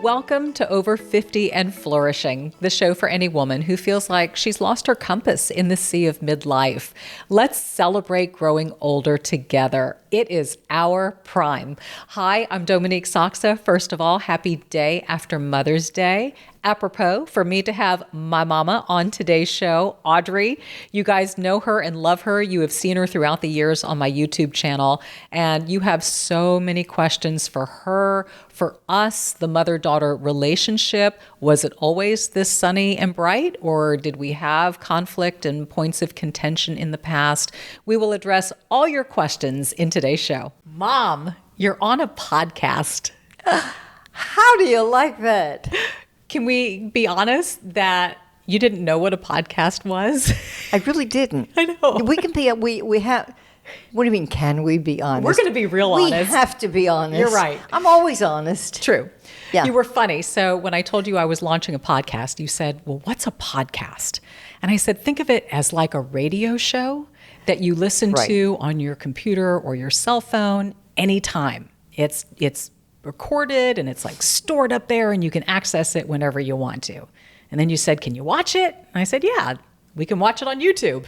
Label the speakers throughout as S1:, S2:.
S1: Welcome to Over 50 and Flourishing, the show for any woman who feels like she's lost her compass in the sea of midlife. Let's celebrate growing older together. It is our prime. Hi, I'm Dominique Sachse. First of all, happy day after Mother's Day. Apropos for me to have my mama on today's show, Audrey. You guys know her and love her. You have seen her throughout the years on my YouTube channel, and you have so many questions for her, for us, the mother-daughter relationship. Was it always this sunny and bright, or did we have conflict and points of contention in the past? We will address all your questions in today's show. Mom, you're on a podcast.
S2: How do you like that?
S1: Can we be honest that you didn't know what a podcast was?
S2: I really didn't.
S1: I know.
S2: We can be, we have, what do you mean, can we be honest?
S1: We're going to be real honest.
S2: We have to be honest.
S1: You're right.
S2: I'm always honest.
S1: True.
S2: Yeah.
S1: You were funny. So when I told you I was launching a podcast, you said, well, what's a podcast? And I said, think of it as like a radio show that you listen to on your computer or your cell phone anytime. It's recorded and it's like stored up there and you can access it whenever you want to. And then you said, can you watch it? And I said, yeah, we can watch it on YouTube.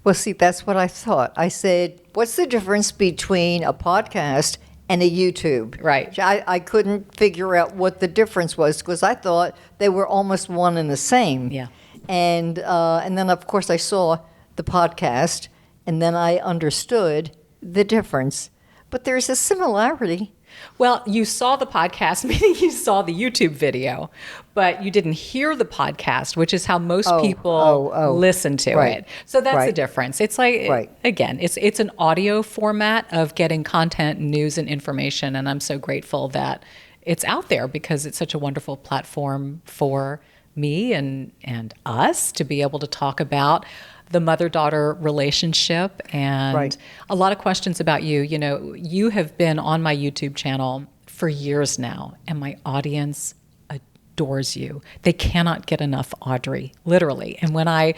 S2: Well, see, that's what I thought. I said, what's the difference between a podcast and a YouTube?
S1: Right.
S2: I couldn't figure out what the difference was because I thought they were almost one and the same.
S1: Yeah.
S2: And then, of course, I saw the podcast and then I understood the difference. But there's a similarity.
S1: Well, you saw the podcast, meaning you saw the YouTube video, but you didn't hear the podcast, which is how most people listen to it. So that's the difference. It's like, again, it's an audio format of getting content, news, and information. And I'm so grateful that it's out there because it's such a wonderful platform for me and us to be able to talk about the mother-daughter relationship and a lot of questions about you. You know, you have been on my YouTube channel for years now, and my audience adores you. They cannot get enough Audrey, literally. And when I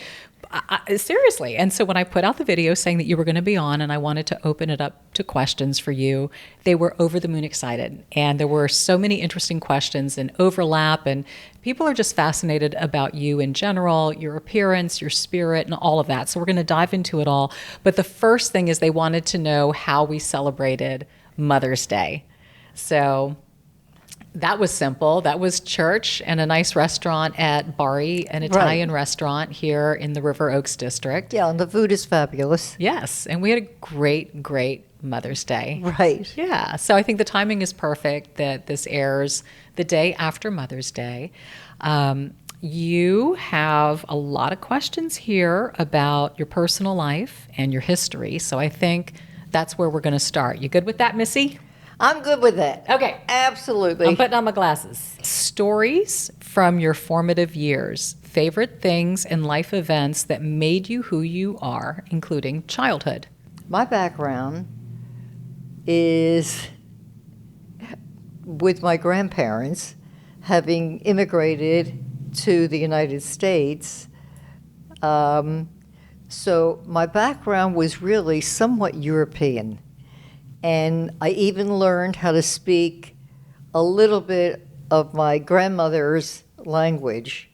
S1: seriously. And so when I put out the video saying that you were going to be on and I wanted to open it up to questions for you, they were over the moon excited. And there were so many interesting questions and overlap, and people are just fascinated about you in general, your appearance, your spirit, and all of that. So we're going to dive into it all. But the first thing is they wanted to know how we celebrated Mother's Day. So that was simple. That was church and a nice restaurant at Bari, an Italian restaurant here in the River Oaks district.
S2: Yeah, and the food is fabulous.
S1: Yes, and we had a great Mother's Day.
S2: Right.
S1: Yeah, so I think the timing is perfect that this airs the day after Mother's Day. You have a lot of questions here about your personal life and your history, so I think that's where we're going to start. You good with that, Missy?
S2: I'm good with that.
S1: Okay.
S2: Absolutely.
S1: I'm putting on my glasses. Stories from your formative years, favorite things and life events that made you who you are, including childhood.
S2: My background is with my grandparents having immigrated to the United States. So my background was really somewhat European. And I even learned how to speak a little bit of my grandmother's language.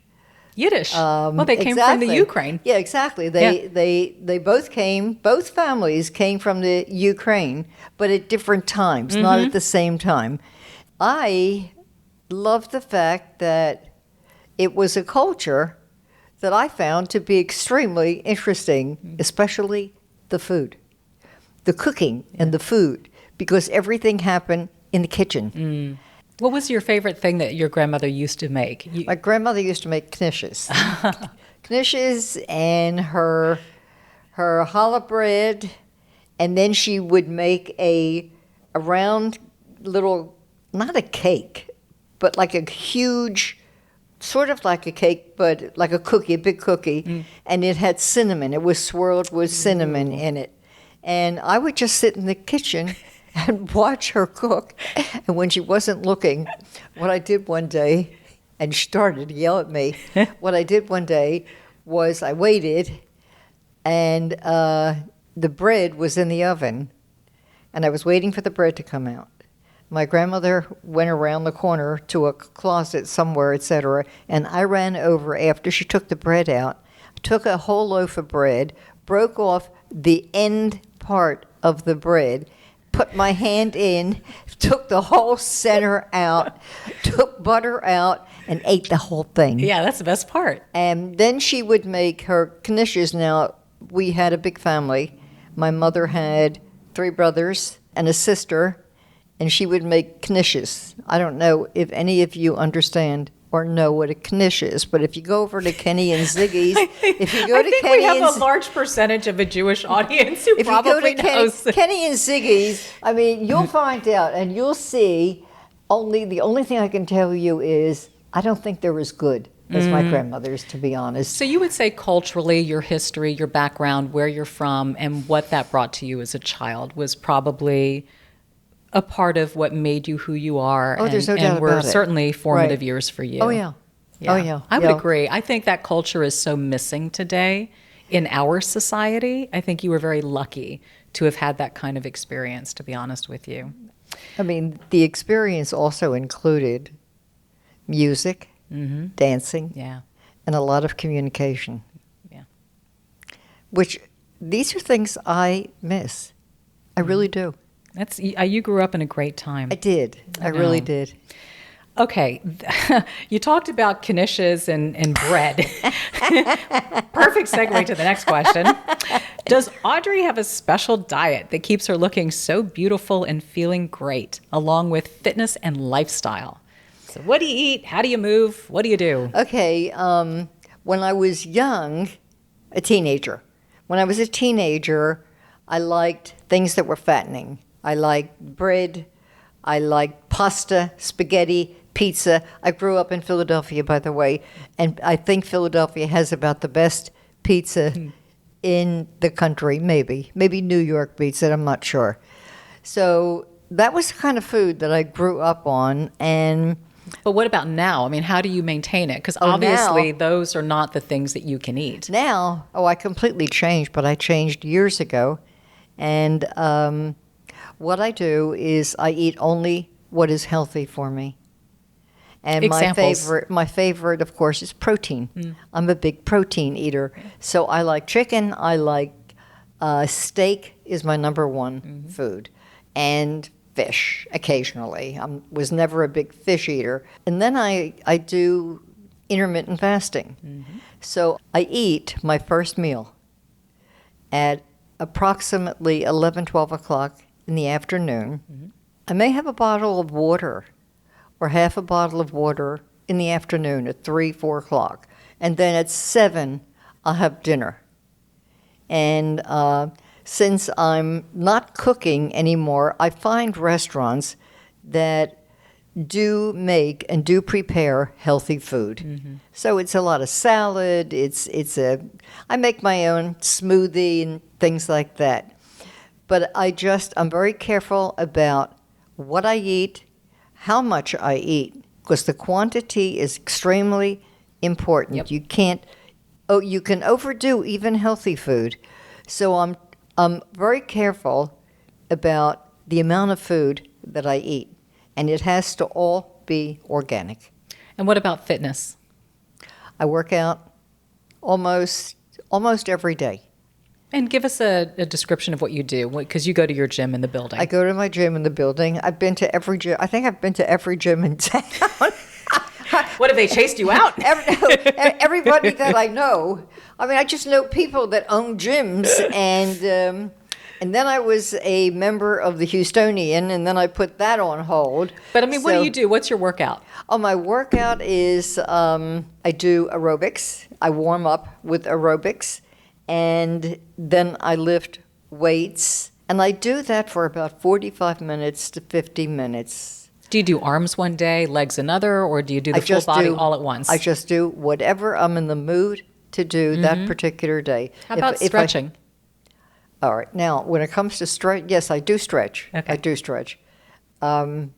S1: Yiddish. Well, they came from the Ukraine.
S2: Yeah, exactly. They both families came from the Ukraine, but at different times, not at the same time. I love the fact that it was a culture that I found to be extremely interesting, especially the food. The cooking and the food, because everything happened in the kitchen.
S1: What was your favorite thing that your grandmother used to make?
S2: My grandmother used to make knishes. Knishes and her challah bread, and then she would make a round little, not a cake, but like a huge, sort of like a cake, but like a cookie, a big cookie, and it had cinnamon. It was swirled with cinnamon in it. And I would just sit in the kitchen and watch her cook. And when she wasn't looking, what I did one day, and she started to yell at me, what I did one day was I waited, and the bread was in the oven, and I was waiting for the bread to come out. My grandmother went around the corner to a closet somewhere, etc., and I ran over after she took the bread out, took a whole loaf of bread, broke off the end part of the bread, put my hand in, took the whole center out, took butter out, and ate the whole thing.
S1: Yeah, that's the best part.
S2: And then she would make her knishes. Now, we had a big family. My mother had 3 brothers and a sister, and she would make knishes. I don't know if any of you understand or know what a knish is, but if you go over to Kenny and Ziggy's, if you go
S1: I
S2: to
S1: think
S2: Kenny
S1: we have
S2: and
S1: a large percentage of a Jewish audience who
S2: if
S1: probably
S2: you go to
S1: knows.
S2: Kenny and Ziggy's, I mean, you'll find out and you'll see. The only thing I can tell you is I don't think they're as good as my grandmother's, to be honest.
S1: So you would say culturally, your history, your background, where you're from, and what that brought to you as a child was probably a part of what made you who you are.
S2: Oh, there's no doubt
S1: and were
S2: about it.
S1: certainly formative
S2: Right.
S1: years for you.
S2: Oh, yeah. Oh, yeah.
S1: I would
S2: Yeah.
S1: agree. I think that culture is so missing today in our society. I think you were very lucky to have had that kind of experience, to be honest with you.
S2: I mean, the experience also included music, dancing,
S1: Yeah.
S2: and a lot of communication.
S1: Yeah.
S2: Which these are things I miss. I really do.
S1: You grew up in a great time.
S2: I did. I really did.
S1: Okay, you talked about knishes and bread. Perfect segue to the next question. Does Audrey have a special diet that keeps her looking so beautiful and feeling great, along with fitness and lifestyle? So what do you eat? How do you move? What do you do?
S2: Okay, when I was young, a teenager, I liked things that were fattening. I liked bread. I liked pasta, spaghetti, pizza. I grew up in Philadelphia, by the way, and I think Philadelphia has about the best pizza in the country, maybe New York beats it, I'm not sure. So that was the kind of food that I grew up on. And
S1: But what about now? I mean, how do you maintain it? Because obviously those are not the things that you can eat.
S2: now, I completely changed, but I changed years ago. And what I do is I eat only what is healthy for me. And
S1: Examples.
S2: my favorite, of course, is protein. I'm a big protein eater. So I like chicken. I like steak is my number one food. And fish occasionally. I was never a big fish eater. And then I do intermittent fasting. So I eat my first meal at approximately 11, 12 o'clock in the afternoon. I may have a bottle of water or half a bottle of water in the afternoon at 3, 4 o'clock. And then at 7, I'll have dinner. And since I'm not cooking anymore, I find restaurants that do make and do prepare healthy food. So it's a lot of salad. I make my own smoothie and things like that. But I'm very careful about what I eat, how much I eat, because the quantity is extremely important.
S1: Yep.
S2: You can overdo even healthy food. So I'm very careful about the amount of food that I eat, and it has to all be organic.
S1: And what about fitness?
S2: I work out almost every day.
S1: And give us a description of what you do, because you go to your gym in the building.
S2: I go to my gym in the building. I've been to every gym. I think I've been to every gym in town.
S1: What, have they chased you out?
S2: Everybody that I know. I mean, I just know people that own gyms, and then I was a member of the Houstonian, and then I put that on hold.
S1: But I mean, what do you do? What's your workout?
S2: Oh, my workout is I do aerobics. I warm up with aerobics, and then I lift weights, and I do that for about 45 minutes to 50 minutes.
S1: Do you do arms one day, legs another, or do you do the full body all at once?
S2: I just do whatever I'm in the mood to do that particular day.
S1: How about stretching?
S2: All right. Now, when it comes to stretch, yes, I do stretch.
S1: Okay.
S2: I do stretch. But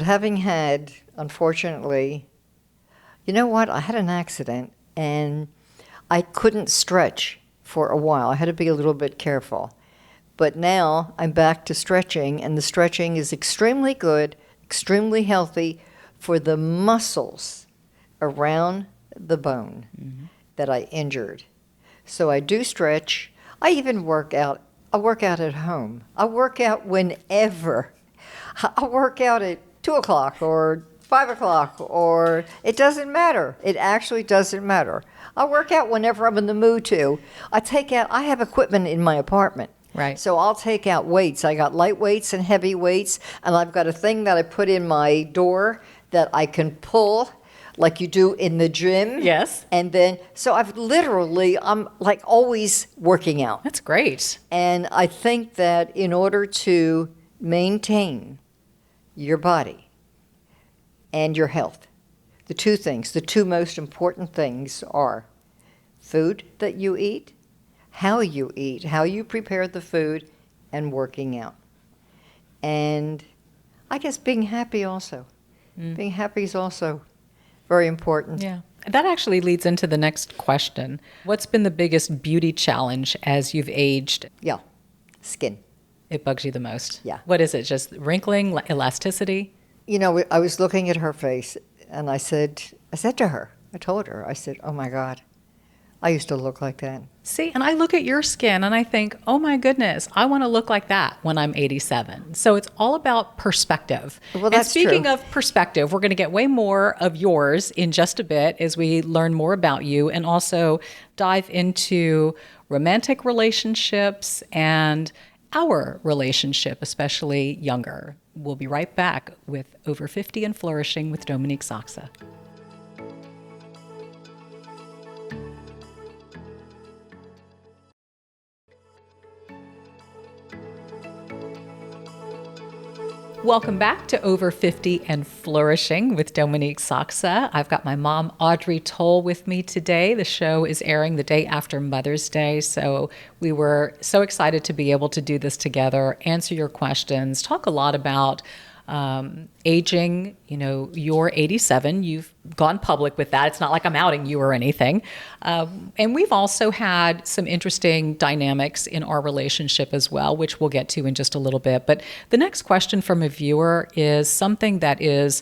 S2: having had, unfortunately, you know what? I had an accident, and I couldn't stretch for a while. I had to be a little bit careful. But now I'm back to stretching, and the stretching is extremely good, extremely healthy for the muscles around the bone that I injured. So I do stretch. I even work out. I work out at home. I work out whenever. I work out at 2 o'clock or 5 o'clock, or it doesn't matter. It actually doesn't matter. I work out whenever I'm in the mood to. I have equipment in my apartment.
S1: Right.
S2: So I'll take out weights. I got light weights and heavy weights, and I've got a thing that I put in my door that I can pull like you do in the gym.
S1: Yes.
S2: And then, so I'm like always working out.
S1: That's great.
S2: And I think that in order to maintain your body and your health, the two most important things are food that you eat, how you prepare the food, and working out. And I guess being happy also. Being happy is also very important.
S1: Yeah. That actually leads into the next question. What's been the biggest beauty challenge as you've aged?
S2: Yeah, skin.
S1: It bugs you the most?
S2: Yeah.
S1: What is it? Just wrinkling, elasticity?
S2: You know, I was looking at her face, and I said to her, I told her, I said, oh my God, I used to look like that.
S1: See, and I look at your skin and I think, oh my goodness, I want to look like that when I'm 87. So it's all about perspective.
S2: Well, that's
S1: true. And speaking
S2: true.
S1: of perspective, we're going to get way more of yours in just a bit as we learn more about you and also dive into romantic relationships and our relationship, especially younger. We'll be right back with Over 50 and Flourishing with Dominique Sachse. Welcome back to Over 50 and Flourishing with Dominique Sachse. I've got my mom, Audrey Toll, with me today. The show is airing the day after Mother's Day, so we were so excited to be able to do this together, answer your questions, talk a lot about aging. You know, you're 87. You've gone public with that. It's not like I'm outing you or anything. And we've also had some interesting dynamics in our relationship as well, which we'll get to in just a little bit. But the next question from a viewer is something that is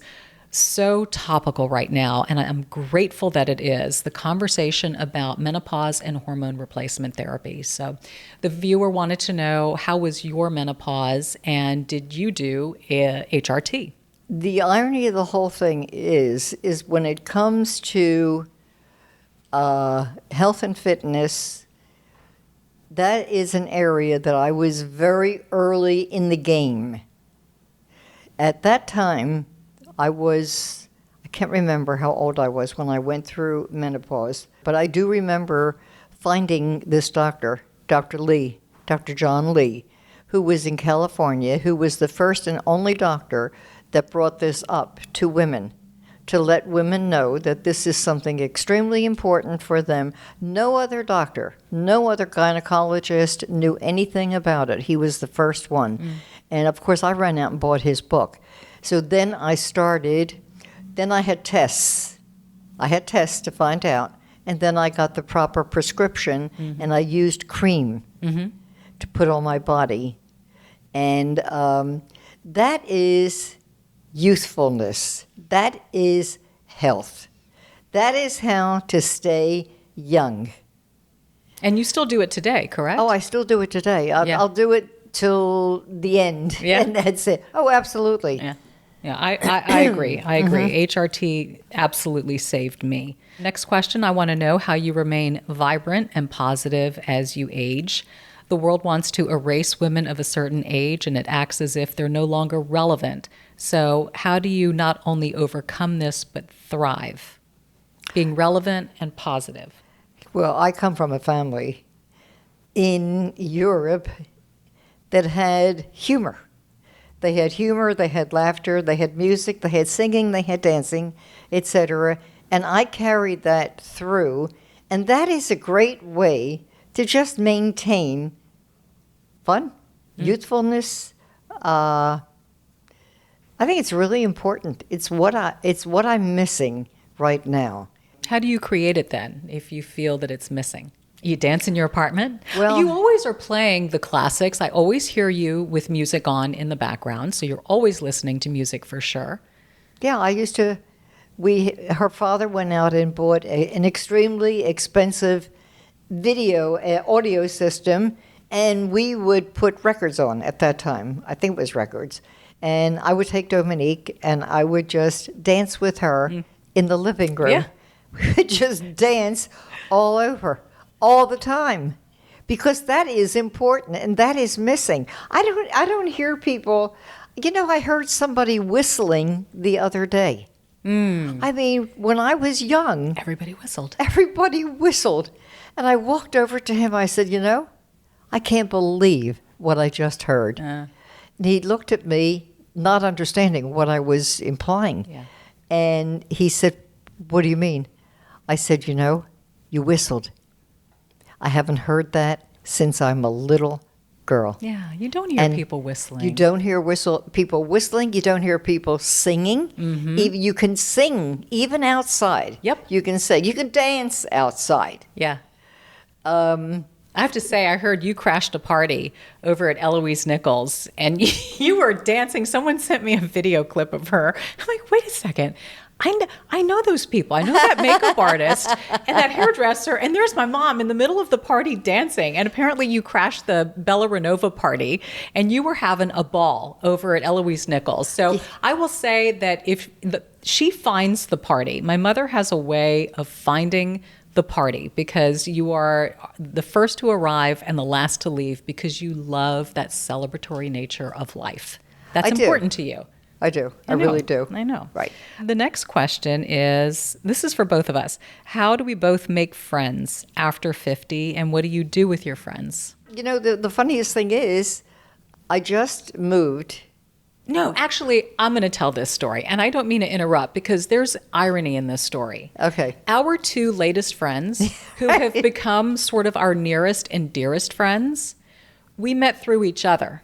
S1: so topical right now, and I'm grateful that it is, the conversation about menopause and hormone replacement therapy. So the viewer wanted to know, how was your menopause, and did you do HRT?
S2: The irony of the whole thing is when it comes to health and fitness, that is an area that I was very early in the game. At that time, I can't remember how old I was when I went through menopause, but I do remember finding this doctor, Dr. John Lee, who was in California, who was the first and only doctor that brought this up to women, to let women know that this is something extremely important for them. No other doctor, no other gynecologist knew anything about it. He was the first one. And of course, I ran out and bought his book. So then I had tests. I had tests to find out. And then I got the proper prescription, and I used cream to put on my body. And that is youthfulness. That is health. That is how to stay young.
S1: And you still do it today, correct?
S2: Oh, I still do it today. I'll do it till the end.
S1: Yeah.
S2: And that's it. Oh, absolutely.
S1: Yeah, I agree. I agree. HRT absolutely saved me. Next question, I want to know how you remain vibrant and positive as you age. The world wants to erase women of a certain age, and it acts as if they're no longer relevant. So how do you not only overcome this, but thrive, being relevant and positive?
S2: Well, I come from a family in Europe that had humor. They had humor, they had laughter, they had music, they had singing, they had dancing, etc. And I carried that through. And that is a great way to just maintain fun, youthfulness. I think it's really important. It's what I'm missing right now.
S1: How do you create it then if you feel that it's missing? You dance in your apartment?
S2: Well,
S1: you always are playing the classics. I always hear you with music on in the background, so you're always listening to music for sure.
S2: Yeah, I used to. Her father went out and bought an extremely expensive audio system, and we would put records on at that time. I think it was records. And I would take Dominique, and I would just dance with her in the living room.
S1: Yeah.
S2: We would just dance all over, all the time, because that is important and that is missing. I don't hear people. I heard somebody whistling the other day. I mean, when I was young,
S1: everybody whistled.
S2: And I walked over to him. I said, I can't believe what I just heard. And he looked at me, not understanding what I was implying.
S1: Yeah.
S2: And he said, what do you mean? I said, you whistled. I haven't heard that since I'm a little girl.
S1: Yeah, you don't hear people whistling.
S2: You don't hear people whistling. You don't hear people singing. Mm-hmm. You can sing even outside.
S1: Yep.
S2: You can sing. You can dance outside.
S1: Yeah. I have to say, I heard you crashed a party over at Eloise Nichols, and you were dancing. Someone sent me a video clip of her. I'm like, wait a second. I know those people. I know that makeup artist and that hairdresser, and there's my mom in the middle of the party dancing. And apparently you crashed the Bella Renova party, and you were having a ball over at Eloise Nichols. So I will say that if she finds the party, my mother has a way of finding the party, because you are the first to arrive and the last to leave, because you love that celebratory nature of life. That's important to you.
S2: I do. I really do.
S1: I know.
S2: Right.
S1: The next question is, this is for both of us. How do we both make friends after 50, and what do you do with your friends?
S2: The funniest thing is, I just moved.
S1: No, actually, I'm going to tell this story, and I don't mean to interrupt, because there's irony in this story.
S2: Okay.
S1: Our two latest friends, who have become sort of our nearest and dearest friends, we met through each other.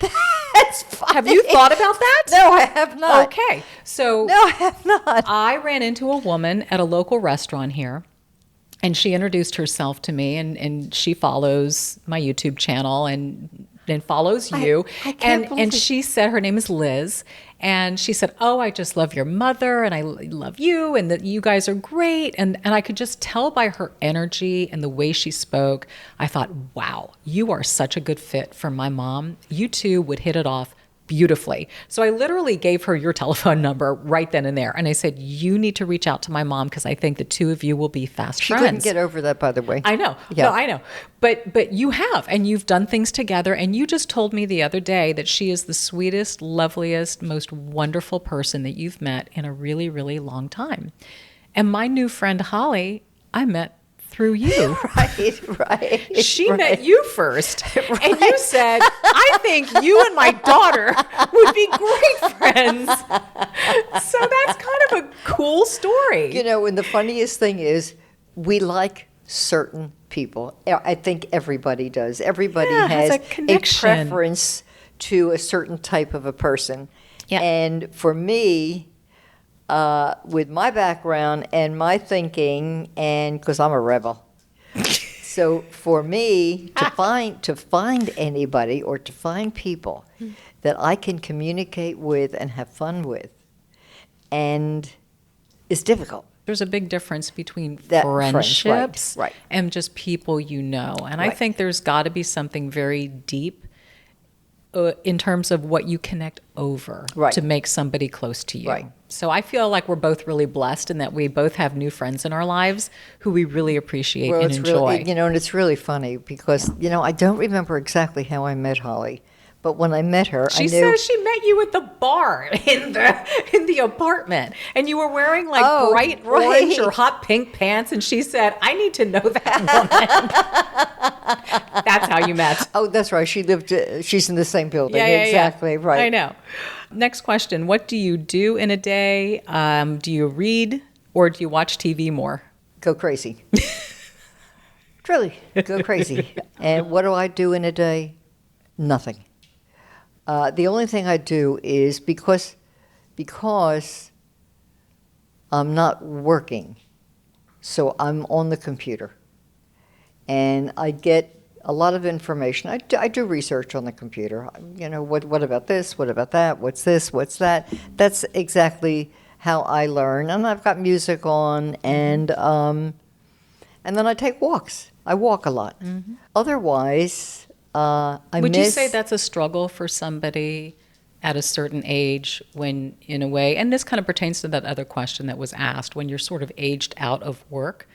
S2: That's funny.
S1: Have you thought about that?
S2: No, I have not.
S1: Okay. So
S2: no, I have not.
S1: I ran into a woman at a local restaurant here, and she introduced herself to me, and she follows my YouTube channel and follows you.
S2: I can't believe
S1: and she said her name is Liz, and she said, oh, I just love your mother, and I love you, and that you guys are great. And I could just tell by her energy and the way she spoke. I thought, wow, you are such a good fit for my mom. You two would hit it off beautifully. So I literally gave her your telephone number right then and there. And I said, you need to reach out to my mom, because I think the two of you will be fast friends.
S2: She couldn't get over that, by the way.
S1: I know.
S2: Yeah.
S1: No, I know. But you have, and you've done things together. And you just told me the other day that she is the sweetest, loveliest, most wonderful person that you've met in a really, really long time. And my new friend, Holly, I met through you.
S2: Right.
S1: She met you first. Right. And you said, I think you and my daughter would be great friends. So that's kind of a cool story.
S2: And the funniest thing is, we like certain people. I think everybody does. Everybody has a preference to a certain type of a person.
S1: Yeah.
S2: And for me, with my background and my thinking, and because I'm a rebel, so for me to find anybody or to find people that I can communicate with and have fun with, and it's difficult.
S1: There's a big difference between friendships
S2: right.
S1: and just people you know. And
S2: right.
S1: I think there's got to be something very deep in terms of what you connect over to make somebody close to you.
S2: Right.
S1: So I feel like we're both really blessed in that we both have new friends in our lives who we really appreciate and enjoy.
S2: Really, and it's really funny because, I don't remember exactly how I met Holly. But when I met her,
S1: she says she met you at the bar in the apartment, and you were wearing bright orange or hot pink pants, and she said, I need to know that woman. That's how you met.
S2: Oh, that's right. She's in the same building.
S1: Yeah,
S2: exactly, right.
S1: I know. Next question. What do you do in a day? Do you read or do you watch TV more?
S2: Go crazy. Really, go crazy. And what do I do in a day? Nothing. The only thing I do is because I'm not working, so I'm on the computer. and I get a lot of information. I do research on the computer. What about this? What about that? What's this? What's that? That's exactly how I learn. And I've got music on, and then I take walks. I walk a lot. Mm-hmm. Otherwise,
S1: Would you say that's a struggle for somebody at a certain age when, in a way, and this kind of pertains to that other question that was asked, when you're sort of aged out of work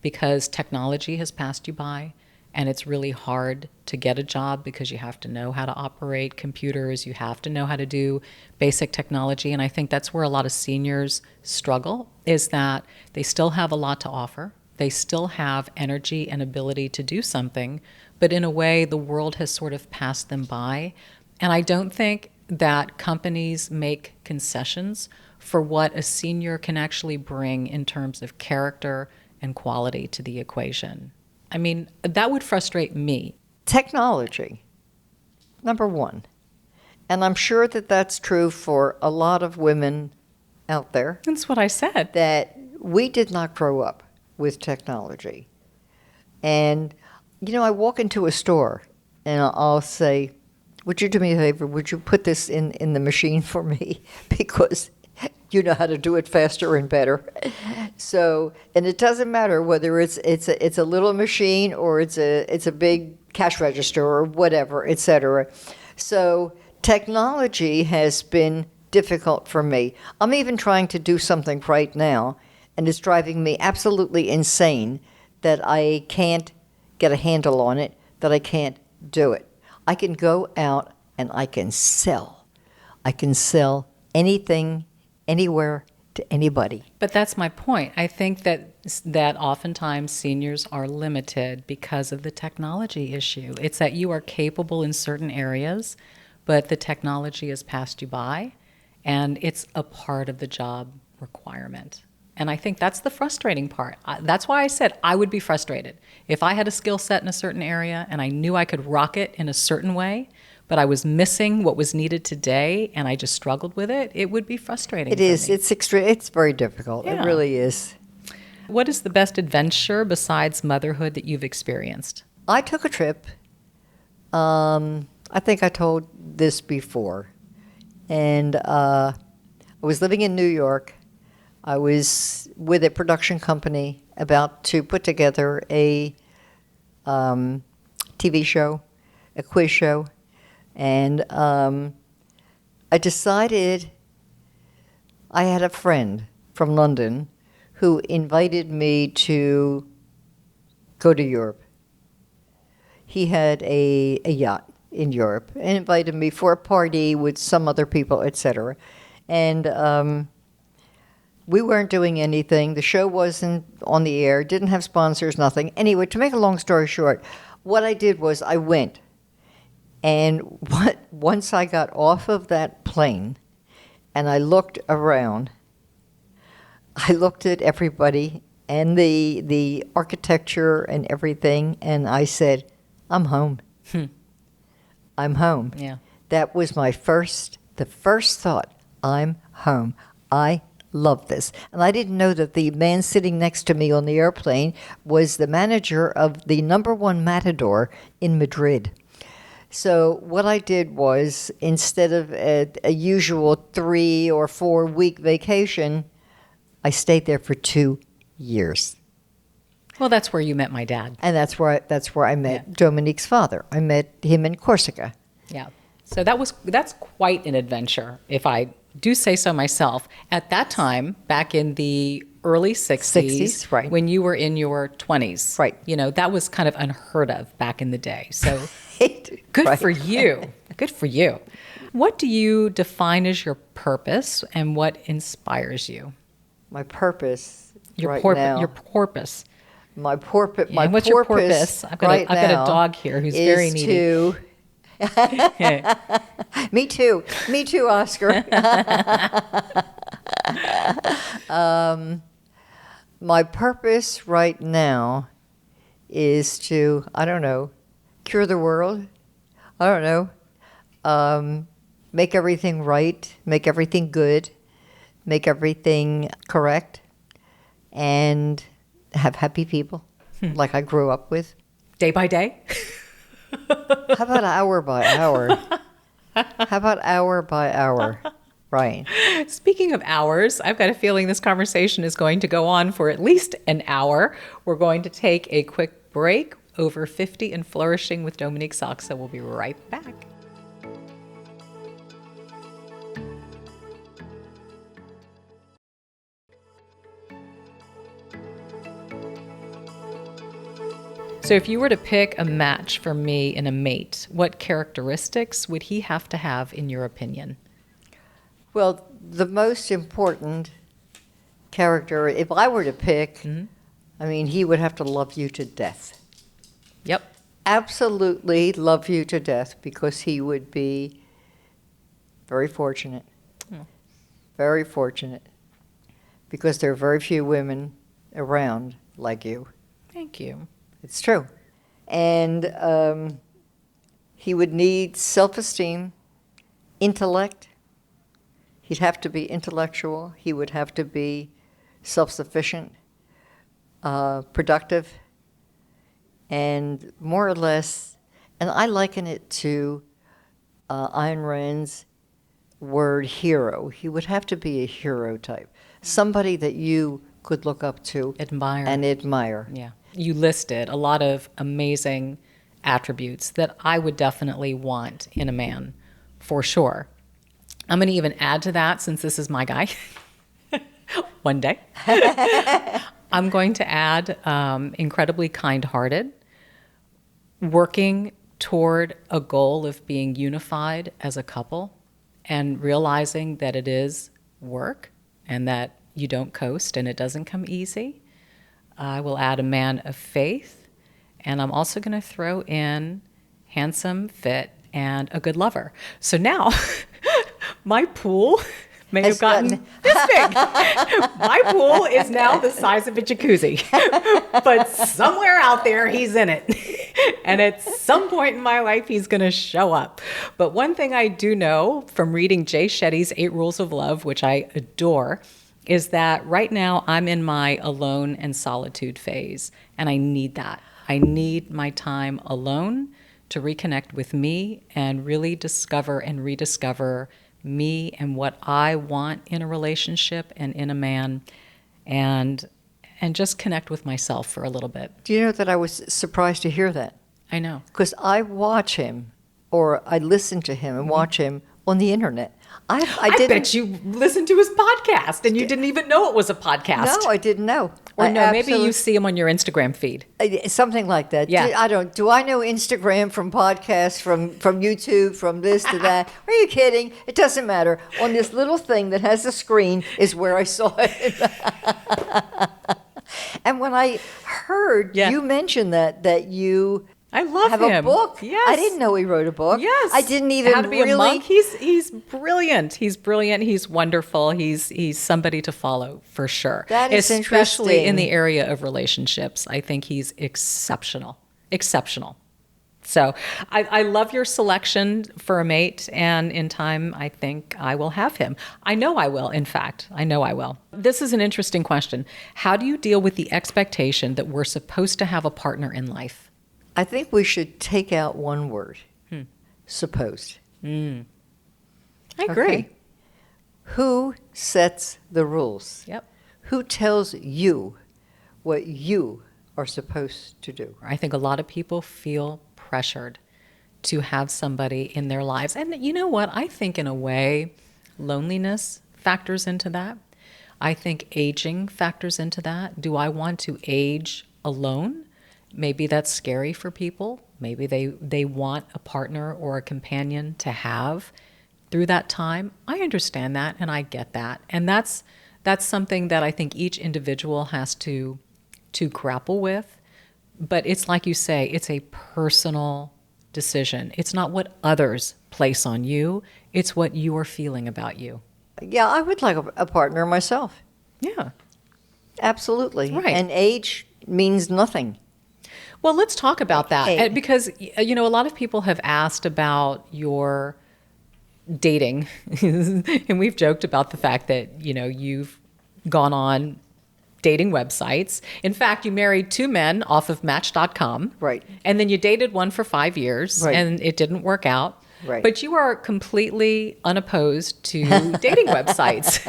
S1: because technology has passed you by and it's really hard to get a job because you have to know how to operate computers, you have to know how to do basic technology. And I think that's where a lot of seniors struggle, is that they still have a lot to offer. They still have energy and ability to do something, but in a way, the world has sort of passed them by. And I don't think that companies make concessions for what a senior can actually bring in terms of character and quality to the equation. I mean, that would frustrate me.
S2: Technology, number one. And I'm sure that that's true for a lot of women out there.
S1: That's what I said.
S2: That we did not grow up with technology. And, I walk into a store and I'll say, would you do me a favor? Would you put this in the machine for me? Because you know how to do it faster and better. So, and it doesn't matter whether it's a little machine or it's a big cash register or whatever, et cetera. So technology has been difficult for me. I'm even trying to do something right now, and it's driving me absolutely insane that I can't get a handle on it, that I can't do it. I can go out and I can sell. I can sell anything, anywhere, to anybody.
S1: But that's my point. I think that oftentimes seniors are limited because of the technology issue. It's that you are capable in certain areas, but the technology has passed you by, and it's a part of the job requirement. And I think that's the frustrating part. That's why I said I would be frustrated. If I had a skill set in a certain area and I knew I could rock it in a certain way, but I was missing what was needed today and I just struggled with it, it would be frustrating.
S2: It is. It's extreme. It's very difficult. Yeah. It really is.
S1: What is the best adventure besides motherhood that you've experienced?
S2: I took a trip. I think I told this before. And I was living in New York. I was with a production company about to put together a TV show, a quiz show. And I decided, I had a friend from London who invited me to go to Europe. He had a yacht in Europe and invited me for a party with some other people, etc. And we weren't doing anything. The show wasn't on the air, didn't have sponsors, nothing. Anyway, to make a long story short, what I did was I went. And once I got off of that plane and I looked around, I looked at everybody and the architecture and everything, and I said, I'm home. I'm home.
S1: Yeah.
S2: That was the first thought. I'm home. I love this. And I didn't know that the man sitting next to me on the airplane was the manager of the #1 Matador in Madrid. So what I did was, instead of a usual 3 or 4 week vacation, I stayed there for 2 years.
S1: Well, that's where you met my dad.
S2: And that's where I met Dominique's father. I met him in Corsica.
S1: Yeah. So that's quite an adventure, if I do say so myself. At that time, back in the early 60s,
S2: right,
S1: when you were in your 20s.
S2: Right.
S1: That was kind of unheard of back in the day. So good
S2: right.
S1: for you. Good for you. What do you define as your purpose, and what inspires you?
S2: My purpose
S1: Your
S2: right
S1: porpoise.
S2: now.
S1: Your porpoise.
S2: My porpoise.
S1: Yeah, what's your porpoise? I've got a dog here who's very needy.
S2: Me too, Oscar. My purpose right now is to, cure the world. Make everything right, make everything good, make everything correct, and have happy people like I grew up with.
S1: Day by day?
S2: How about hour by hour? How about hour by hour? Right.
S1: Speaking of hours, I've got a feeling this conversation is going to go on for at least an hour. We're going to take a quick break. Over 50 and Flourishing with Dominique Sachse. We'll be right back. So if you were to pick a match for me and a mate, what characteristics would he have to have in your opinion?
S2: Well, the most important character, if I were to pick, I mean, he would have to love you to death.
S1: Yep.
S2: Absolutely love you to death, because he would be very fortunate. Very fortunate. Because there are very few women around like you.
S1: Thank you.
S2: It's true. And he would need self-esteem, intellect. He'd have to be intellectual. He would have to be self-sufficient, productive, and more or less, and I liken it to Ayn Rand's word hero. He would have to be a hero type, somebody that you could look up to, admire.
S1: Yeah. You listed a lot of amazing attributes that I would definitely want in a man, for sure. I'm going to even add to that, since this is my guy, one day. I'm going to add incredibly kind-hearted, working toward a goal of being unified as a couple, and realizing that it is work and that you don't coast and it doesn't come easy. I will add a man of faith, and I'm also going to throw in handsome, fit, and a good lover. So now my pool may have gotten this big. My pool is now the size of a jacuzzi, but somewhere out there he's in it. And at some point in my life, he's going to show up. But one thing I do know from reading Jay Shetty's 8 Rules of Love, which I adore, is that right now I'm in my alone and solitude phase, and I need that. I need my time alone to reconnect with me and really discover and rediscover me and what I want in a relationship and in a man, and just connect with myself for a little bit.
S2: Do you know that I was surprised to hear that?
S1: I know.
S2: Because I watch him, or I listen to him and watch him on the internet. I
S1: bet you listened to his podcast and you didn't even know it was a podcast.
S2: No, I didn't know.
S1: Or no, maybe you see him on your Instagram feed.
S2: Something like that.
S1: Yeah.
S2: Do I know Instagram from podcasts, from YouTube, from this to that? Are you kidding? It doesn't matter. On this little thing that has a screen is where I saw it. And when I heard you mention that you
S1: I love
S2: have
S1: him.
S2: A book.
S1: Yes.
S2: I didn't know he wrote a book.
S1: Yes.
S2: I didn't even
S1: How to be
S2: really.
S1: A monk. He's brilliant. He's brilliant. He's wonderful. He's somebody to follow for sure.
S2: That is
S1: especially
S2: interesting.
S1: in the area of relationships. I think he's exceptional. Exceptional. So I love your selection for a mate, and in time, I think I will have him. I know I will, in fact. I know I will. This is an interesting question. How do you deal with the expectation that we're supposed to have a partner in life?
S2: I think we should take out one word. Supposed.
S1: I agree.
S2: Okay? Who sets the rules?
S1: Yep.
S2: Who tells you what you are supposed to do?
S1: I think a lot of people feel pressured to have somebody in their lives. And you know what? I think in a way, loneliness factors into that. I think aging factors into that. Do I want to age alone? Maybe that's scary for people. Maybe they want a partner or a companion to have through that time. I understand that, and I get that. And that's something that I think each individual has to grapple with. But it's like you say, it's a personal decision. It's not what others place on you. It's what you are feeling about you.
S2: Yeah, I would like a partner myself.
S1: Yeah.
S2: Absolutely.
S1: Right.
S2: And age means nothing.
S1: Well, let's talk about that, because, a lot of people have asked about your dating, and we've joked about the fact that, you've gone on dating websites. In fact, you married 2 men off of Match.com.
S2: Right.
S1: And then you dated one for 5 years,
S2: right.
S1: and it didn't work out.
S2: Right.
S1: But you are completely unopposed to dating websites.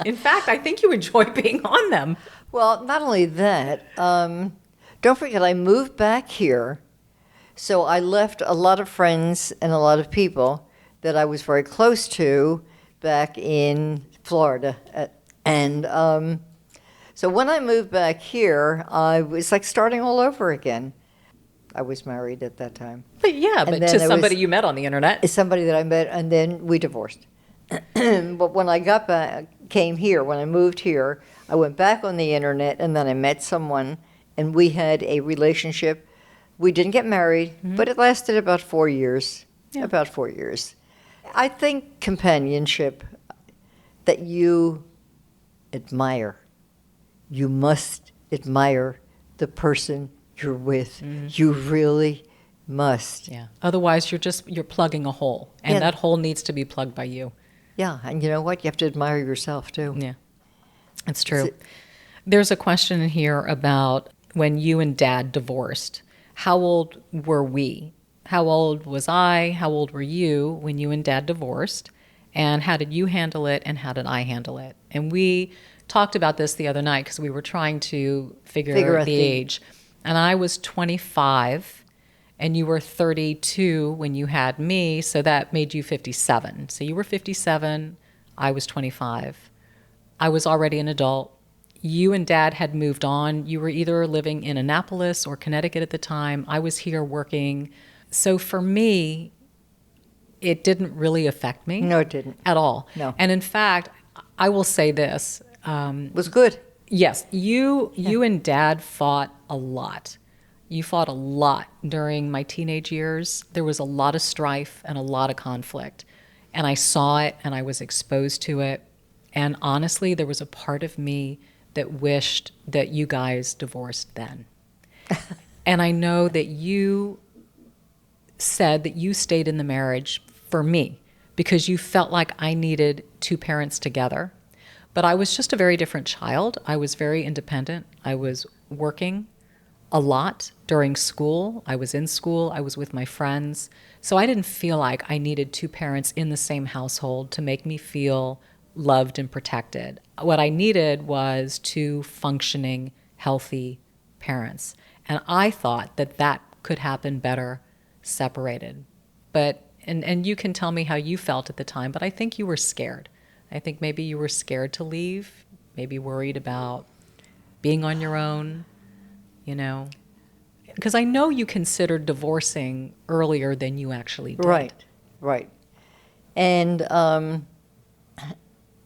S1: In fact, I think you enjoy being on them.
S2: Well, not only that, don't forget I moved back here, so I left a lot of friends and a lot of people that I was very close to back in Florida. So when I moved back here, I was like starting all over again. I was married at that time.
S1: But to somebody you met on the internet.
S2: Somebody that I met, and then we divorced. But when I when I moved here, I went back on the internet, and then I met someone, and we had a relationship. We didn't get married, but it lasted about 4 years. Yeah. About 4 years. I think companionship that you admire. You must admire the person you're with. You really must.
S1: Yeah. Otherwise, you're plugging a hole, and that hole needs to be plugged by you.
S2: Yeah, and you know what? You have to admire yourself too.
S1: Yeah, it's true. There's a question in here about when you and Dad divorced. How old were we? How old was I? How old were you when you and Dad divorced? And how did you handle it, and how did I handle it? And we talked about this the other night because we were trying to figure out the age. And I was 25, and you were 32 when you had me, so that made you 57. So you were 57, I was 25. I was already an adult. You and Dad had moved on. You were either living in Annapolis or Connecticut at the time. I was here working. So for me, it didn't really affect me.
S2: No, it didn't.
S1: At all.
S2: No.
S1: And in fact, I will say this.
S2: It was good.
S1: Yes, you and Dad fought a lot. You fought a lot during my teenage years. There was a lot of strife and a lot of conflict. And I saw it, and I was exposed to it. And honestly, there was a part of me that wished that you guys divorced then. And I know that you said that you stayed in the marriage for me because you felt like I needed 2 parents together. But I was just a very different child. I was very independent. I was working a lot during school. I was in school. I was with my friends. So I didn't feel like I needed 2 parents in the same household to make me feel loved and protected. What I needed was 2 functioning, healthy parents. And I thought that could happen better separated. But and you can tell me how you felt at the time, but I think you were scared. I think maybe you were scared to leave, maybe worried about being on your own, because I know you considered divorcing earlier than you actually did.
S2: Right. And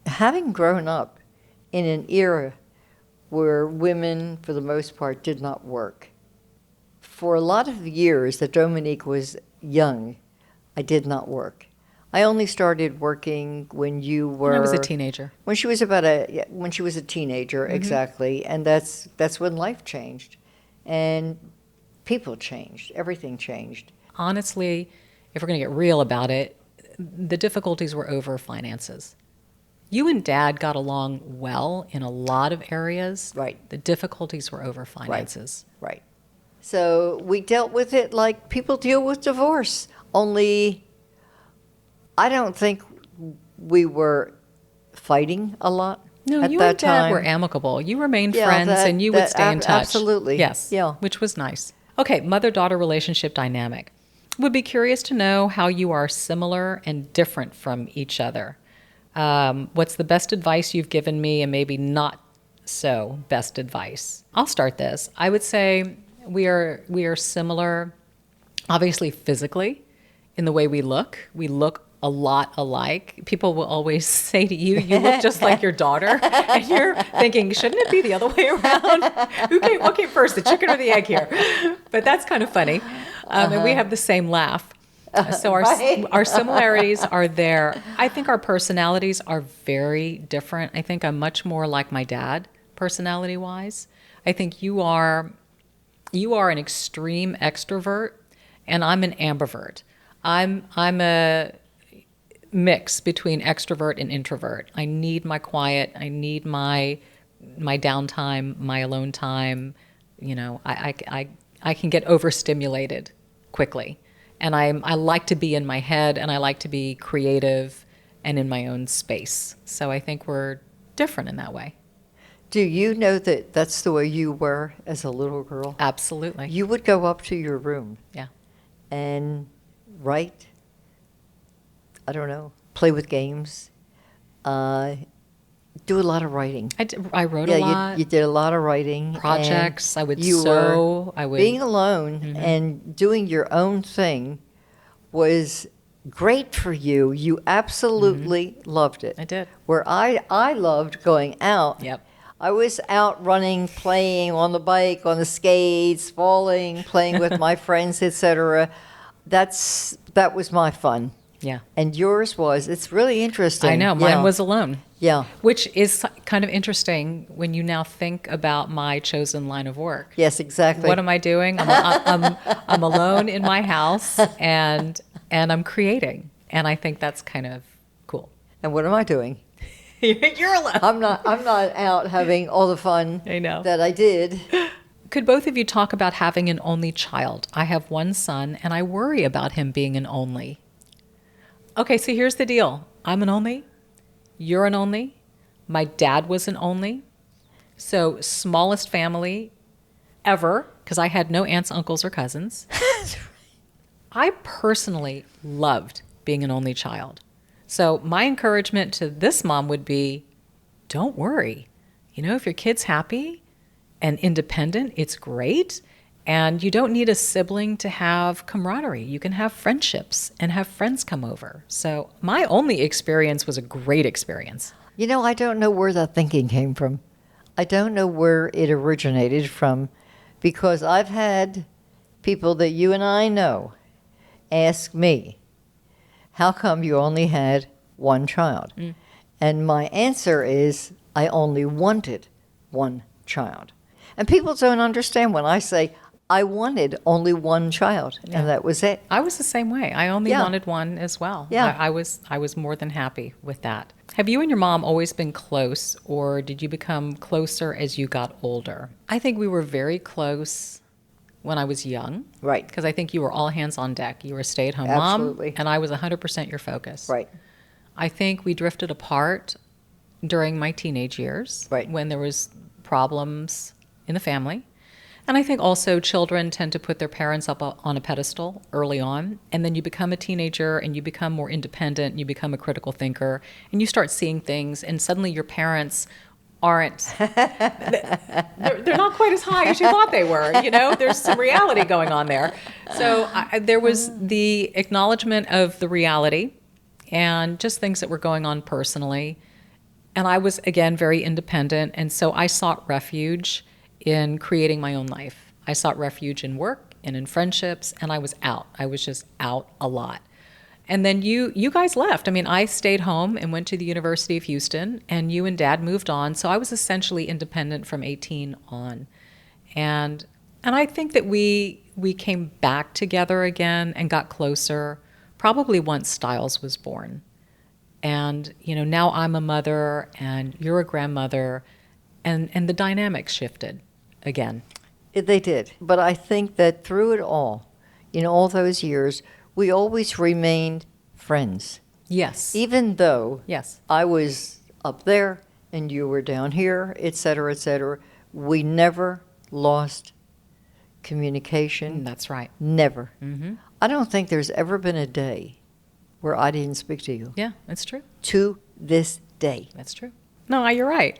S2: having grown up in an era where women, for the most part, did not work, for a lot of years that Dominique was young, I did not work. I only started working when you were.
S1: When I was a teenager.
S2: When she was when she was a teenager, exactly, and that's when life changed, and people changed. Everything changed.
S1: Honestly, if we're going to get real about it, the difficulties were over finances. You and Dad got along well in a lot of areas.
S2: Right.
S1: The difficulties were over finances.
S2: Right. So we dealt with it like people deal with divorce. Only, I don't think we were fighting a lot.
S1: No,
S2: at
S1: you
S2: that
S1: and Dad
S2: time.
S1: Were amicable. You remained friends, and you would stay in touch.
S2: Absolutely.
S1: Yes.
S2: Yeah.
S1: Which was nice. Okay, mother-daughter relationship dynamic. Would be curious to know how you are similar and different from each other. What's the best advice you've given me, and maybe not so best advice? I'll start this. I would say we are similar, obviously physically, in the way we look. We look a lot alike. People will always say to you, you look just like your daughter. And you're thinking, shouldn't it be the other way around? What came first, the chicken or the egg here? But that's kind of funny. And we have the same laugh. So our similarities are there. I think our personalities are very different. I think I'm much more like my dad, personality-wise. I think you are an extreme extrovert, and I'm an ambivert. I'm a mix between extrovert and introvert. I need my quiet. I need my my downtime, my alone time, I can get overstimulated quickly. And I like to be in my head, and I like to be creative and in my own space. So I think we're different in that way.
S2: Do you know that that's the way you were as a little girl?
S1: Absolutely.
S2: You would go up to your room.
S1: Yeah.
S2: And write, I don't know, play with games, do a lot of writing.
S1: I wrote a lot.
S2: You did a lot of writing.
S1: Projects. I would sew.
S2: Being alone and doing your own thing was great for you. You absolutely loved it.
S1: I did.
S2: Where I loved going out.
S1: Yep.
S2: I was out running, playing on the bike, on the skates, falling, playing with my friends, etc. That was my fun.
S1: Yeah.
S2: And yours was. It's really interesting.
S1: I know. Mine was alone.
S2: Yeah.
S1: Which is kind of interesting when you now think about my chosen line of work.
S2: Yes, exactly.
S1: What am I doing? I'm alone in my house, and I'm creating. And I think that's kind of cool.
S2: And what am I doing?
S1: You're alone.
S2: I'm not out having all the fun that I did.
S1: Could both of you talk about having an only child? I have one son, and I worry about him being an only. Okay, so here's the deal. I'm an only. You're an only. My dad was an only. So smallest family ever, because I had no aunts, uncles, or cousins. I personally loved being an only child. So my encouragement to this mom would be, don't worry. If your kid's happy and independent, it's great. And you don't need a sibling to have camaraderie. You can have friendships and have friends come over. So my only experience was a great experience.
S2: I don't know where that thinking came from. I don't know where it originated from, because I've had people that you and I know ask me, how come you only had one child? And my answer is, I only wanted one child. And people don't understand when I say, I wanted only one child, and that was it.
S1: I was the same way. I only wanted one as well.
S2: Yeah.
S1: I was more than happy with that. Have you and your mom always been close, or did you become closer as you got older? I think we were very close when I was young.
S2: Right.
S1: Because I think you were all hands on deck. You were a stay-at-home
S2: Absolutely.
S1: mom, and I was 100% your focus.
S2: Right.
S1: I think we drifted apart during my teenage years, when there was problems in the family. And I think also children tend to put their parents up on a pedestal early on, and then you become a teenager and you become more independent, you become a critical thinker, and you start seeing things, and suddenly your parents aren't, they're not quite as high as you thought they were. There's some reality going on there. So there was the acknowledgement of the reality and just things that were going on personally. And I was, again, very independent, and so I sought refuge in creating my own life. I sought refuge in work and in friendships, and I was out. I was just out a lot. And then you guys left. I mean, I stayed home and went to the University of Houston, and you and Dad moved on. So I was essentially independent from 18 on. And I think that we came back together again and got closer probably once Styles was born. And, now I'm a mother and you're a grandmother, and the dynamics shifted again.
S2: They did. But I think that through it all those years, we always remained friends.
S1: Yes.
S2: Even though
S1: yes,
S2: I was up there and you were down here, et cetera, we never lost communication.
S1: That's right.
S2: Never. Mm-hmm. I don't think there's ever been a day where I didn't speak to you.
S1: Yeah, that's true.
S2: To this day.
S1: That's true. No, you're right.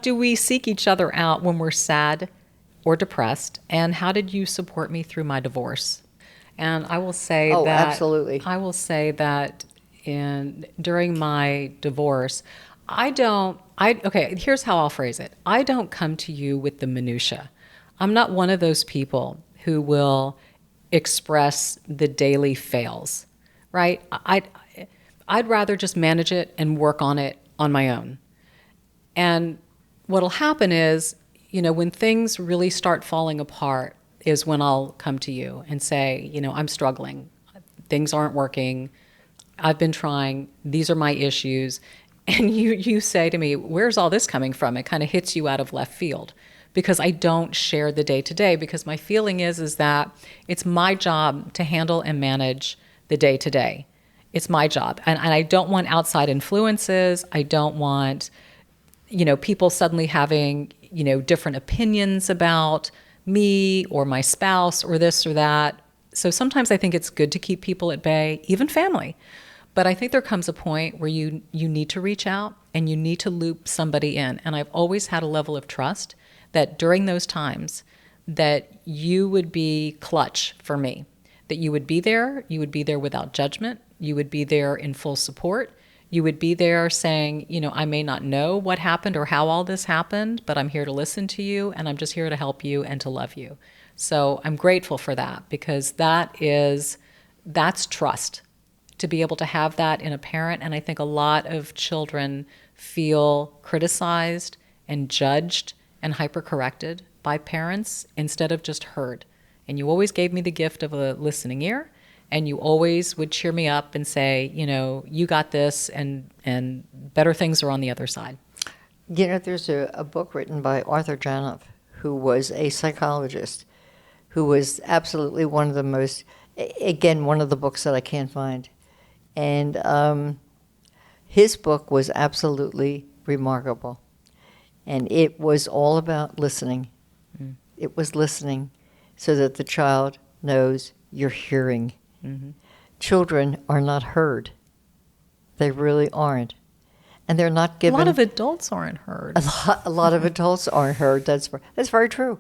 S1: Do we seek each other out when we're sad or depressed? And how did you support me through my divorce? And I will say that
S2: absolutely.
S1: I will say that during my divorce, here's how I'll phrase it. I don't come to you with the minutia. I'm not one of those people who will express the daily fails, right? I'd rather just manage it and work on it on my own. And what'll happen is, when things really start falling apart is when I'll come to you and say, I'm struggling. Things aren't working. I've been trying. These are my issues. and you say to me, where's all this coming from? It kind of hits you out of left field, because I don't share the day-to-day, because my feeling is that it's my job to handle and manage the day-to-day. It's my job. And I don't want outside influences. I don't want, people suddenly having, different opinions about me or my spouse or this or that. So sometimes I think it's good to keep people at bay, even family. But I think there comes a point where you need to reach out and you need to loop somebody in. And I've always had a level of trust that during those times that you would be clutch for me, that you would be there without judgment, you would be there in full support, you would be there saying, I may not know what happened or how all this happened, but I'm here to listen to you, and I'm just here to help you and to love you. So I'm grateful for that, because that's trust, to be able to have that in a parent. And I think a lot of children feel criticized and judged and hyper-corrected by parents instead of just heard. And you always gave me the gift of a listening ear, and you always would cheer me up and say, you got this, and better things are on the other side.
S2: There's a book written by Arthur Janoff, who was a psychologist, who was absolutely one of the most, again, one of the books that I can't find. And his book was absolutely remarkable. And it was all about listening. Mm. It was listening so that the child knows you're hearing. Mm-hmm. Children are not heard. They really aren't. And they're not given...
S1: A lot of adults aren't heard.
S2: A lot of adults aren't heard. That's very true.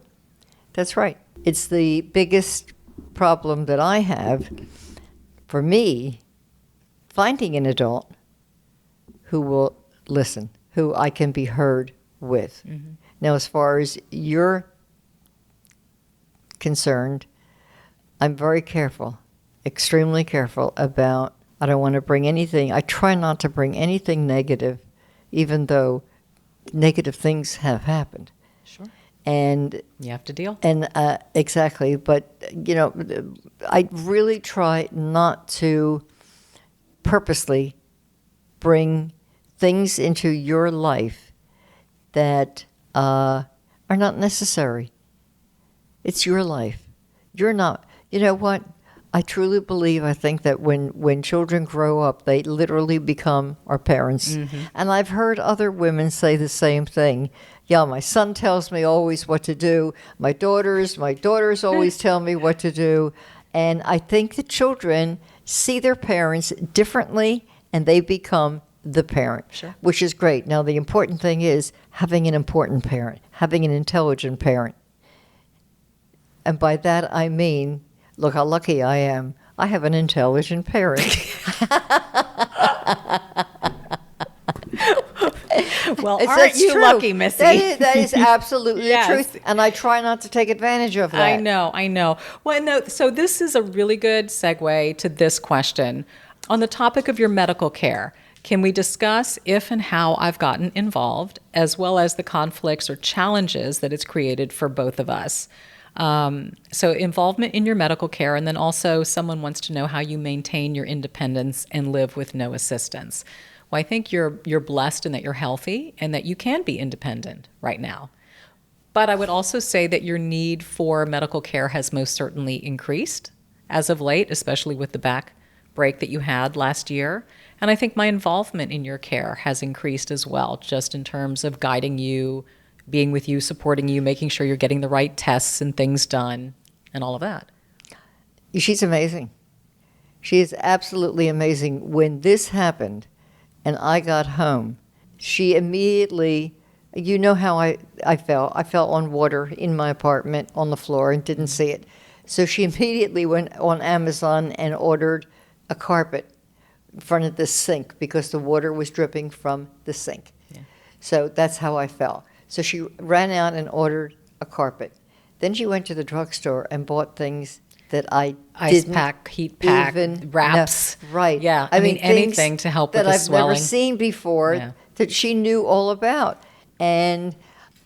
S2: That's right. It's the biggest problem that I have, for me, finding an adult who will listen, who I can be heard with. Mm-hmm. Now, as far as you're concerned, I'm very careful, extremely careful about, I don't want to bring anything, I try not to bring anything negative, even though negative things have happened.
S1: Sure.
S2: And
S1: you have to deal.
S2: And exactly, but I really try not to purposely bring things into your life that are not necessary. It's your life. You're not. You know what? I truly believe, I think that when children grow up, they literally become our parents. Mm-hmm. And I've heard other women say the same thing. Yeah, my son tells me always what to do. My daughters always tell me what to do. And I think the children see their parents differently, and they become the parent, sure, which is great. Now, the important thing is having an important parent, having an intelligent parent. And by that I mean, look how lucky I am. I have an intelligent parent.
S1: Well, aren't you lucky, Missy?
S2: That is absolutely yes. the truth, and I try not to take advantage of that.
S1: I know. Well, no, so this is a really good segue to this question. On the topic of your medical care, can we discuss if and how I've gotten involved, as well as the conflicts or challenges that it's created for both of us? So involvement in your medical care, and then also someone wants to know how you maintain your independence and live with no assistance. Well, I think you're blessed in that you're healthy and that you can be independent right now. But I would also say that your need for medical care has most certainly increased as of late, especially with the back break that you had last year. And I think my involvement in your care has increased as well, just in terms of guiding you, being with you, supporting you, making sure you're getting the right tests and things done, and all of that.
S2: She's amazing. She is absolutely amazing. When this happened and I got home, she immediately, you know how I felt. I fell on water in my apartment on the floor and didn't see it. So she immediately went on Amazon and ordered a carpet in front of the sink because the water was dripping from the sink. Yeah. So that's how I felt. So she ran out and ordered a carpet. Then she went to the drugstore and bought things that I didn't
S1: pack, heat pack, wraps.
S2: No, right.
S1: Yeah. I mean anything to help with the swelling.
S2: That I've never seen before, yeah, that she knew all about. And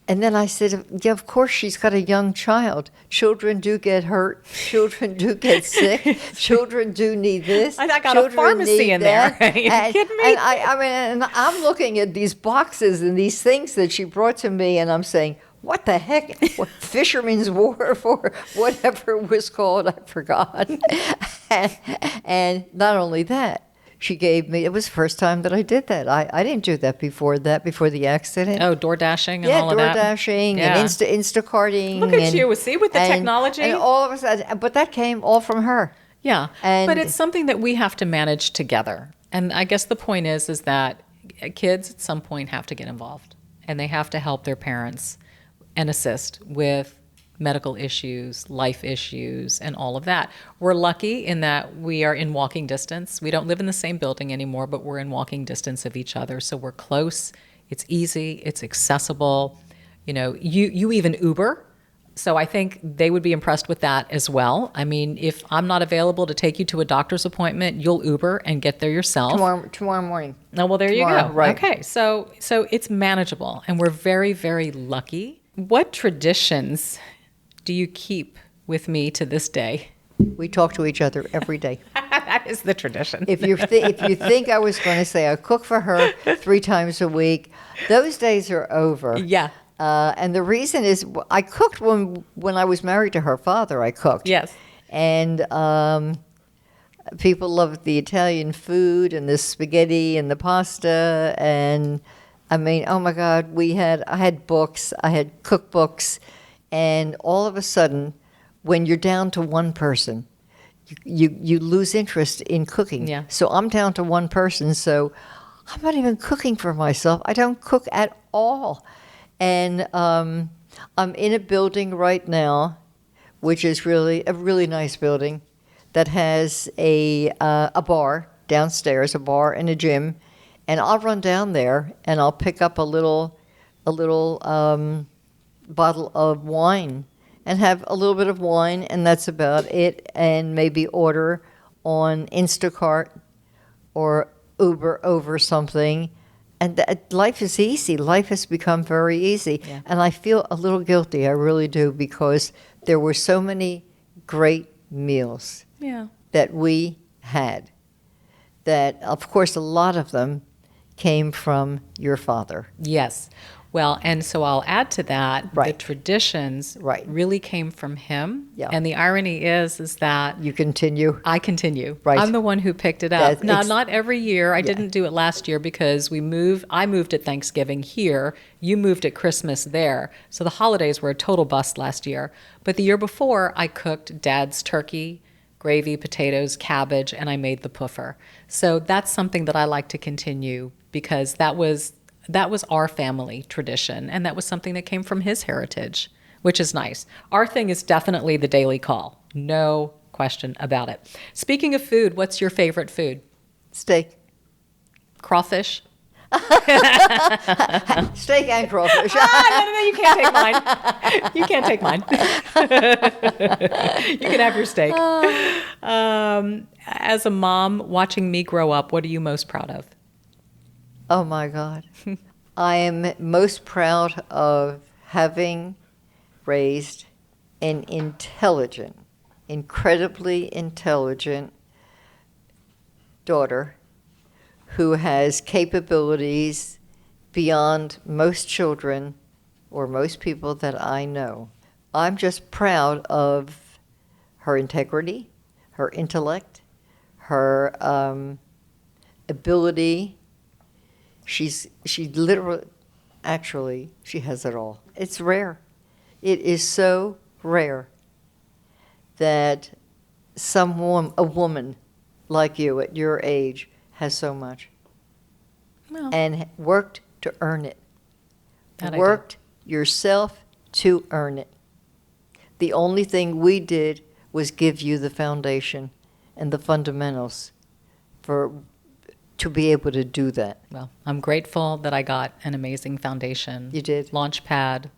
S2: And then I said, yeah, of course, she's got a young child. Children do get hurt. Children do get sick. Children do need this.
S1: I got a pharmacy in there. Are you kidding me?
S2: And and I'm looking at these boxes and these things that she brought to me, and I'm saying, what the heck? What, Fisherman's Wharf or whatever it was called, I forgot. And not only that, she gave me, it was the first time that I did that. I didn't do that, before the accident.
S1: Oh, door dashing and all of that?
S2: Yeah, door dashing and Instacarting.
S1: Look at you, see, with the technology.
S2: And all of a sudden, but that came all from her.
S1: Yeah, but it's something that we have to manage together. And I guess the point is that kids at some point have to get involved. And they have to help their parents and assist with medical issues, life issues, and all of that. We're lucky in that we are in walking distance. We don't live in the same building anymore, but we're in walking distance of each other. So we're close. It's easy. It's accessible. You know, you even Uber. So I think they would be impressed with that as well. I mean, if I'm not available to take you to a doctor's appointment, you'll Uber and get there yourself.
S2: Tomorrow morning.
S1: Oh, well, there you go.
S2: Right.
S1: Okay. So it's manageable, and we're very, very lucky. What traditions do you keep with me to this day?
S2: We talk to each other every day.
S1: That is the tradition.
S2: If you think I was going to say I cook for her 3 times a week, those days are over.
S1: Yeah.
S2: And the reason is I cooked when I was married to her father. I cooked.
S1: Yes.
S2: And people loved the Italian food and the spaghetti and the pasta. And I mean, oh my God, I had books, I had cookbooks. And all of a sudden, when you're down to one person, you lose interest in cooking.
S1: Yeah.
S2: So I'm down to one person, so I'm not even cooking for myself. I don't cook at all. And I'm in a building right now, which is really a really nice building, that has a bar downstairs, a bar and a gym. And I'll run down there and I'll pick up a little bottle of wine and have a little bit of wine, and that's about it, and maybe order on Instacart or Uber over something. And life is easy. Life has become very easy. Yeah. And I feel a little guilty, I really do, because there were so many great meals that we had that, of course, a lot of them came from your father.
S1: Yes. Well, and so I'll add to that, the traditions really came from him. Yeah. And the irony is that...
S2: You continue.
S1: I continue.
S2: Right.
S1: I'm the one who picked it up. Now, not every year. I didn't do it last year because I moved at Thanksgiving here. You moved at Christmas there. So the holidays were a total bust last year. But the year before, I cooked Dad's turkey, gravy, potatoes, cabbage, and I made the puffer. So that's something that I like to continue because that was our family tradition, and that was something that came from his heritage, which is nice. Our thing is definitely the daily call. No question about it. Speaking of food, what's your favorite food?
S2: Steak.
S1: Crawfish?
S2: Steak and crawfish.
S1: No, you can't take mine. You can't take mine. You can have your steak. As a mom, watching me grow up, what are you most proud of?
S2: Oh, my God. I am most proud of having raised an intelligent, incredibly intelligent daughter who has capabilities beyond most children or most people that I know. I'm just proud of her integrity, her intellect, her ability. She literally, actually, she has it all. It's rare. It is so rare that a woman like you at your age has so much. Well, and worked to earn it. Worked yourself to earn it. The only thing we did was give you the foundation and the fundamentals to be able to do that.
S1: Well, I'm grateful that I got an amazing foundation.
S2: You did.
S1: Launch pad,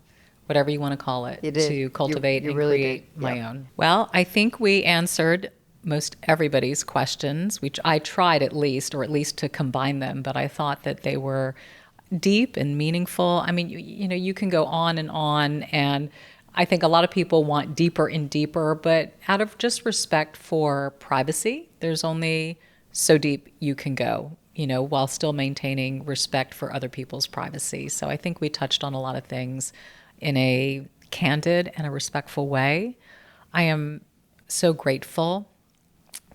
S1: whatever you want to call it, to cultivate and
S2: really
S1: create my own. Well, I think we answered most everybody's questions, which I tried at least to combine them, but I thought that they were deep and meaningful. I mean, you can go on, and I think a lot of people want deeper and deeper, but out of just respect for privacy, there's only so deep you can go, while still maintaining respect for other people's privacy. So I think we touched on a lot of things in a candid and a respectful way. I am so grateful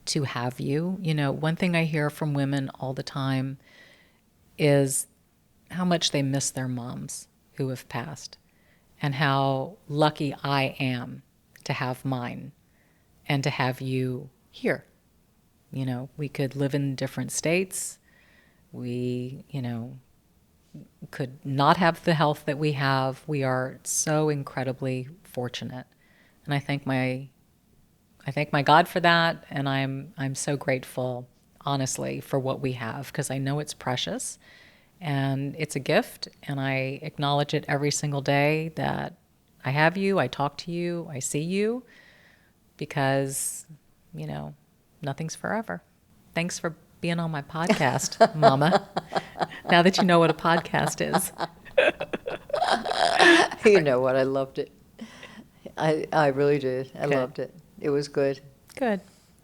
S1: to have you. One thing I hear from women all the time is how much they miss their moms who have passed, and how lucky I am to have mine and to have you here. We could live in different states. We, could not have the health that we have. We are so incredibly fortunate. And I thank my God for that. And I'm so grateful, honestly, for what we have, because I know it's precious. And it's a gift, and I acknowledge it every single day that I have you, I talk to you, I see you, because, nothing's forever. Thanks for being on my podcast, Mama, now that you know what a podcast is.
S2: You know what? I loved it. I really did. I loved it. It was good.
S1: Good.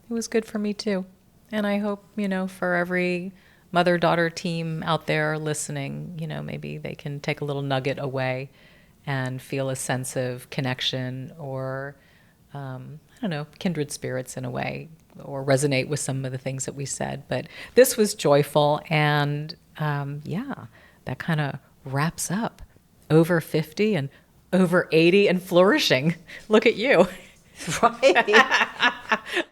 S1: It was good for me, too. And I hope, for every mother-daughter team out there listening, maybe they can take a little nugget away and feel a sense of connection, or, kindred spirits in a way, or resonate with some of the things that we said. But this was joyful, and that kind of wraps up over 50 and over 80 and flourishing. Look at you.
S2: Right.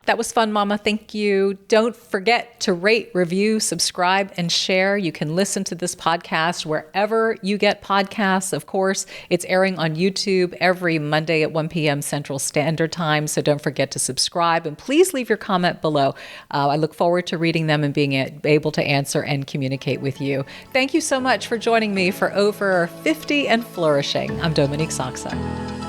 S1: That was fun, Mama. Thank you. Don't forget to rate, review, subscribe, and share. You can listen to this podcast wherever you get podcasts. Of course, it's airing on YouTube every Monday at 1 p.m. Central Standard Time. So don't forget to subscribe, and please leave your comment below. I look forward to reading them and being able to answer and communicate with you. Thank you so much for joining me for Over 50 and Flourishing. I'm Dominique Sachse.